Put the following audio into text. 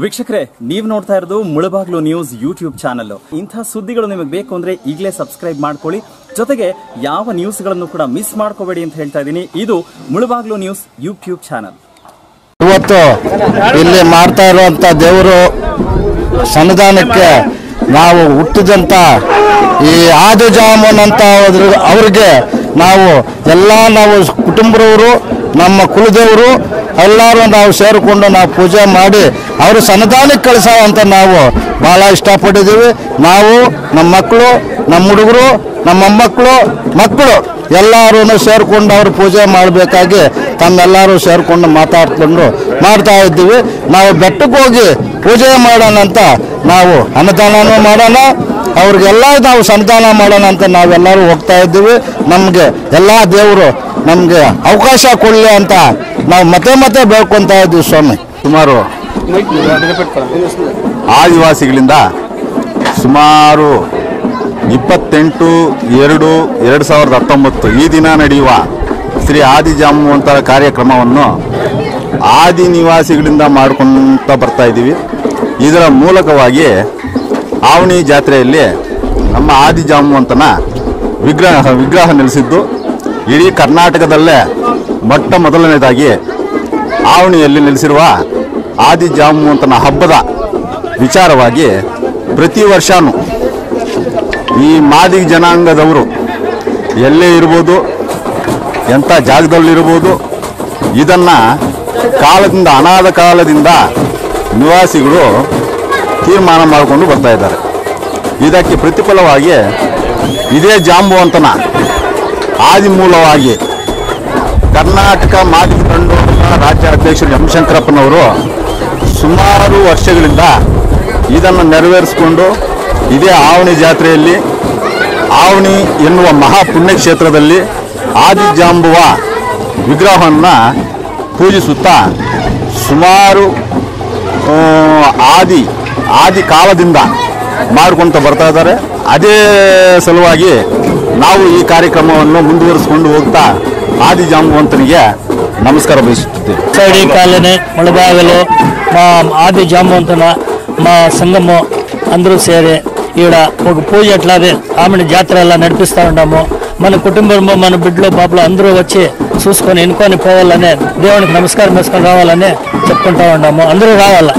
ವೀಕ್ಷಕರೇ, ನೀವು ನೋಡ್ತಾ ಇರೋದು ಮುಳಬಾಗ್ಲು ನ್ಯೂಸ್ ಯೂಟ್ಯೂಬ್ ಚಾನಲ್. ಇಂಥ ಸುದ್ದಿಗಳು ನಿಮಗೆ ಬೇಕು ಅಂದ್ರೆ ಈಗಲೇ ಸಬ್ಸ್ಕ್ರೈಬ್ ಮಾಡ್ಕೊಳ್ಳಿ. ಜೊತೆಗೆ ಯಾವ ನ್ಯೂಸ್ಗಳನ್ನು ಕೂಡ ಮಿಸ್ ಮಾಡ್ಕೋಬೇಡಿ ಅಂತ ಹೇಳ್ತಾ ಇದ್ದೀನಿ. ಇದು ಮುಳಬಾಗ್ಲು ನ್ಯೂಸ್ ಯೂಟ್ಯೂಬ್ ಚಾನಲ್. ಇವತ್ತು ಇಲ್ಲಿ ಮಾಡ್ತಾ ಇರುವಂತ ದೇವರು ಸನ್ನಿಧಾನಕ್ಕೆ ನಾವು ಹುಟ್ಟಿದಂತ ಈ ಆದಿಜಾಮನ್ ಅಂತ ಅವ್ರಿಗೆ ನಾವು ಕುಟುಂಬದವರು, ನಮ್ಮ ಕುಲದೇವರು ಎಲ್ಲರೂ ನಾವು ಸೇರಿಕೊಂಡು ನಾವು ಪೂಜೆ ಮಾಡಿ ಅವರು ಸನ್ನಿಧಾನಕ್ಕೆ ಕಳಿಸೋ ಅಂತ ನಾವು ಭಾಳ ಇಷ್ಟಪಟ್ಟಿದ್ದೀವಿ. ನಾವು ನಮ್ಮ ಮಕ್ಕಳು, ನಮ್ಮ ಹುಡುಗರು, ನಮ್ಮ ಮೊಮ್ಮಕ್ಕಳು, ಮಕ್ಕಳು ಎಲ್ಲರೂ ಸೇರಿಕೊಂಡು ಅವರು ಪೂಜೆ ಮಾಡಬೇಕಾಗಿ ತಮ್ಮೆಲ್ಲರೂ ಸೇರಿಕೊಂಡು ಮಾತಾಡ್ಕೊಂಡು ಮಾಡ್ತಾ ಇದ್ದೀವಿ. ನಾವು ಬೆಟ್ಟಕ್ಕೆ ಹೋಗಿ ಪೂಜೆ ಮಾಡೋಣ ಅಂತ ನಾವು ಅನ್ನದಾನನೂ ಮಾಡೋಣ, ಅವ್ರಿಗೆಲ್ಲ ನಾವು ಸನ್ನಿಧಾನ ಮಾಡೋಣ ಅಂತ ನಾವೆಲ್ಲರೂ ಹೋಗ್ತಾ ಇದ್ದೀವಿ. ನಮಗೆ ಎಲ್ಲ ದೇವರು ನಮಗೆ ಅವಕಾಶ ಕೊಡಲಿ ಅಂತ ನಾವು ಮತ್ತೆ ಬೇಡ್ಕೊತಾ ಇದ್ದೀವಿ ಸ್ವಾಮಿ. ಸುಮಾರು ಆದಿವಾಸಿಗಳಿಂದ ಸುಮಾರು 28/2/2019 ಈ ದಿನ ನಡೆಯುವ ಶ್ರೀ ಆದಿಜಾಮವಂತ ಕಾರ್ಯಕ್ರಮವನ್ನು ಆದಿ ನಿವಾಸಿಗಳಿಂದ ಮಾಡ್ಕೊತ ಬರ್ತಾ ಇದ್ದೀವಿ. ಇದರ ಮೂಲಕವಾಗಿ ಆವಣಿ ಜಾತ್ರೆಯಲ್ಲಿ ನಮ್ಮ ಆದಿಜಾಮವಂತನ ವಿಗ್ರಹ ನೆಲೆಸಿದ್ದು ಇಡೀ ಕರ್ನಾಟಕದಲ್ಲೇ ಮೊಟ್ಟ ಮೊದಲನೇದಾಗಿ ಆವಣಿಯಲ್ಲಿ ನೆಲೆಸಿರುವ ಆದಿಜಾಮವಂತನ ಹಬ್ಬದ ವಿಚಾರವಾಗಿ ಪ್ರತಿ ವರ್ಷವೂ ಈ ಮಾದಿಗ ಜನಾಂಗದವರು ಎಲ್ಲೇ ಇರ್ಬೋದು, ಎಂಥ ಜಾಗದಲ್ಲಿರ್ಬೋದು, ಇದನ್ನು ಅನಾದ ಕಾಲದಿಂದ ನಿವಾಸಿಗಳು ತೀರ್ಮಾನ ಮಾಡಿಕೊಂಡು ಬರ್ತಾ ಇದ್ದಾರೆ. ಇದಕ್ಕೆ ಪ್ರತಿಫಲವಾಗಿ ಇದೇ ಜಾಂಬುವಂತನ ಆದಿಮೂಲವಾಗಿ ಕರ್ನಾಟಕ ಮಾದಿಗ ತಂಡದ ರಾಜ್ಯ ಅಧ್ಯಕ್ಷರು ಎಂ ಶಂಕರಪ್ಪನವರು ಸುಮಾರು ವರ್ಷಗಳಿಂದ ಇದನ್ನು ನೆರವೇರಿಸಿಕೊಂಡು ಇದೇ ಆವಣಿ ಜಾತ್ರೆಯಲ್ಲಿ ಆವಣಿ ಎನ್ನುವ ಮಹಾಪುಣ್ಯಕ್ಷೇತ್ರದಲ್ಲಿ ಆದಿಜಾಂಬುವ ವಿಗ್ರಹವನ್ನು ಪೂಜಿಸುತ್ತಾ ಸುಮಾರು ಆದಿ ಕಾಲದಿಂದ ಮಾಡ್ಕೊತ ಬರ್ತಾ ಇದ್ದಾರೆ. ಅದೇ ಸಲುವಾಗಿ ನಾವು ಈ ಕಾರ್ಯಕ್ರಮವನ್ನು ಮುಂದುವರಿಸಿಕೊಂಡು ಹೋಗ್ತಾ ಆದಿಜಾಂಬುವಂತನಿಗೆ ನಮಸ್ಕಾರ ಬಯಸುತ್ತೇವೆ. ಸೈಡಿ ಕಾಲನೆ ಮುಳಬಾಗಲು మా ఆది జాంబవంతున మా సంఘము అందరూ సేరి ఈడ ఒక పూజ అట్లాగే ఆమెను జాతర అలా నడిపిస్తూ ఉన్నాము. మన కుటుంబము, మన బిడ్డలు, పాపలు అందరూ వచ్చి చూసుకొని ఎన్నుకొని పోవాలనే దేవునికి నమస్కారం రావాలని చెప్పుకుంటా ఉన్నాము. అందరూ రావాలా.